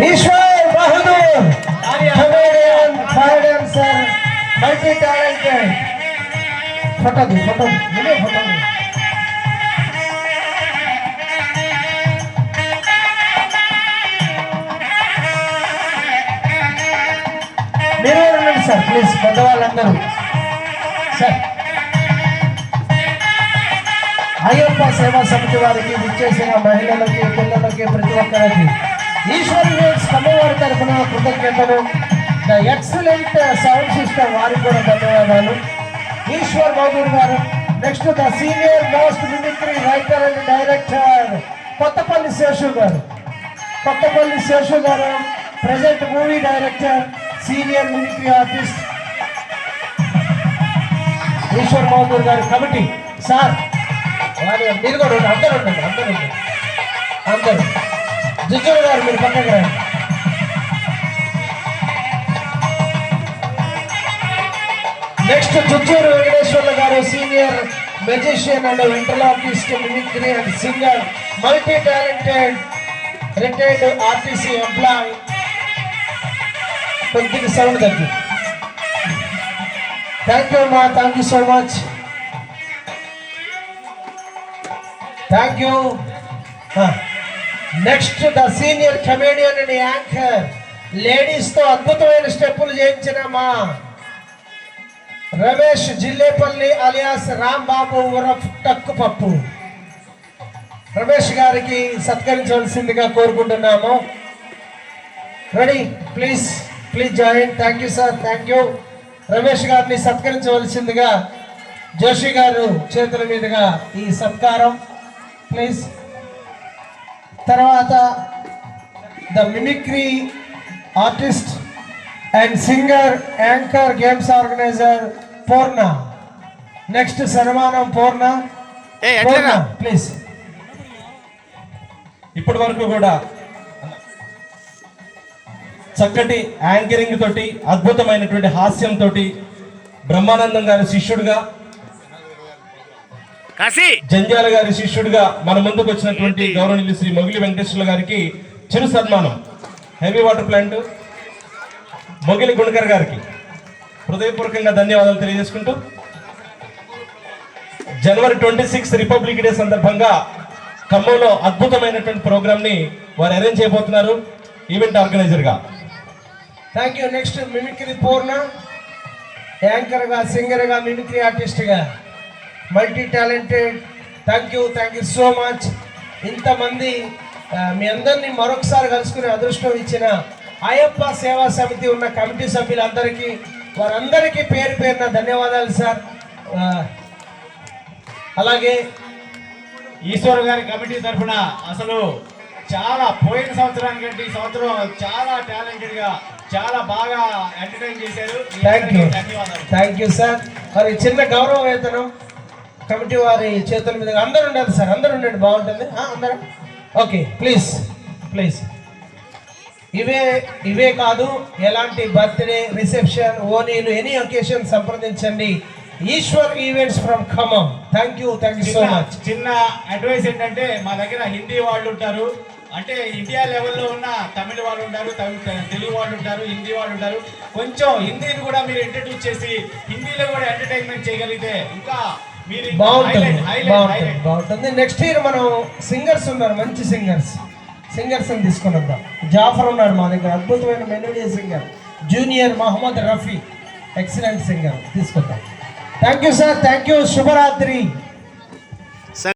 Eshwar Bahadur comedian fire dancer multi talented photo ఇదే photo మీరు ఉండండి సార్ ప్లీజ్ పెద్దవాళ్ళందరూ సార్. అయ్యప్ప సేవా సమితి వారికి విచ్చేసిన మహిళలకి పిల్లలకి ప్రతి ఒక్కరికి ఈశ్వర్ ఈవెంట్స్ కమ్మవారి తరఫున కృతజ్ఞతలు. ద ఎక్సలెంట్ సౌండ్ సిస్టమ్ వారికి కూడా ధన్యవాదాలు. ఈశ్వర్ బహదూర్ గారు. Next the senior most mimicry writer and director Kothapalli Seshu గారు. Present movie director, senior mimicry artist Eshwar Bahadur గారు. కమిటీ సార్ మీరు కూడా అందరూ జుజ్జుడు గారు మీరు పక్కకు రండి. నెక్స్ట్ జుజ్జూరు వెంకటేశ్వర్ల గారు, సీనియర్ మెజిషియన్ అండ్ ఇంటర్లాకిస్ట్, mimicry and singer, multi talented, retired RTC employee. కొద్దిగా సౌండ్ తగ్గి. థ్యాంక్ యూ అమ్మా, thank you so much. Thank you. Next the senior comedian and anchor, ladies తో అద్భుతమైన స్టెప్పులు చేయించిన మా రమేష్ జిల్లేపల్లి అలియాస్ రాంబాబు ఉరఫ్ టక్కు పప్పు. రమేష్ గారికి సత్కరించవలసిందిగా కోరుకుంటున్నాము. Ready please join. Thank you sir, thank you. Ramesh గారిని సత్కరించవలసిందిగా జోషి గారు చేతుల మీదుగా ఈ సత్కారం ప్లీజ్. తర్వాత the mimicry artist and singer, anchor, games organizer Purna. Next సన్మానం పూర్ణ ప్లీజ్. ఇప్పటి వరకు కూడా చక్కటి యాంకరింగ్ తోటి, అద్భుతమైనటువంటి హాస్యం తోటి, బ్రహ్మానందం గారి శిష్యుడిగా, జంజాల గారి శిష్యుడిగా మన ముందుకు వచ్చినటువంటి గౌరవనీయులు శ్రీ మొగిలి వెంకటేశ్వర్ల గారికి చిరు సన్మానం. హెవీ వాటర్ ప్లాంట్ మొగిలి గుణకర్ గారికి హృదయపూర్వకంగా ధన్యవాదాలు తెలియజేసుకుంటూ, జనవరి 26 రిపబ్లిక్ డే సందర్భంగా ఖమ్మంలో అద్భుతమైనటువంటి ప్రోగ్రామ్ ని వారు అరేంజ్ చేయబోతున్నారు ఈవెంట్ ఆర్గనైజర్ గా. Thank you. Next mimicry Purna, anchor గా, సింగర్ గా, మిమిక్రీ ఆర్టిస్ట్ గా, multi talented. Thank you so much. ఇంతమంది మీ అందరినీ మరొకసారి కలుసుకునే అదృష్టం ఇచ్చిన అయ్యప్ప సేవా సమితి ఉన్న కమిటీ సభ్యులందరికీ, వారందరికీ పేరు పేరున ధన్యవాదాలు సార్. అలాగే ఈశ్వర్ గారి కమిటీ తరఫున అసలు చాలా పోయిన సంవత్సరానికి కంటే ఈ సంవత్సరం చాలా టాలెంటెడ్ గా, చాలా బాగా ఎంటర్టైన్ చేశారు. Thank you sir. మరి చిన్న గౌరవ వేతనం కమిటీ వారి చేతుల మీద అందరూ ఉండాలి సార్, అందరూ ఉండండి, బాగుంటుంది అందరూ. Okay please. ఇవే కాదు, ఎలాంటి బర్త్డే, రిసెప్షన్, ఓనీలు, ఎనీ ఒకేషన్ సంప్రదించండి Eshwar events from Khammam. Thank you so much. చిన్న అడ్వైస్ ఏంటంటే, మా దగ్గర హిందీ వాళ్ళు ఉంటారు, అంటే ఇండియా లెవెల్లో ఉన్న తమిళ వాళ్ళు ఉంటారు, తెలుగు వాళ్ళు ఉంటారు, హిందీ వాళ్ళు ఉంటారు. కొంచెం హిందీని కూడా మీరు ఇంట్రడ్యూస్ చేసి హిందీలో కూడా ఎంటర్టైన్మెంట్ చేయగలిగితే ఇంకా బాగుంటుంది. నెక్స్ట్ ఇయర్ మనం సింగర్స్ ఉన్నారు, మంచి సింగర్స్ తీసుకుని వద్దాం. జాఫర్ ఉన్నాడు మా దగ్గర, అద్భుతమైన melody singer. Junior Mohammed Rafi, excellent singer తీసుకొద్దాం. Thank you sir, thank you. శుభరాత్రి.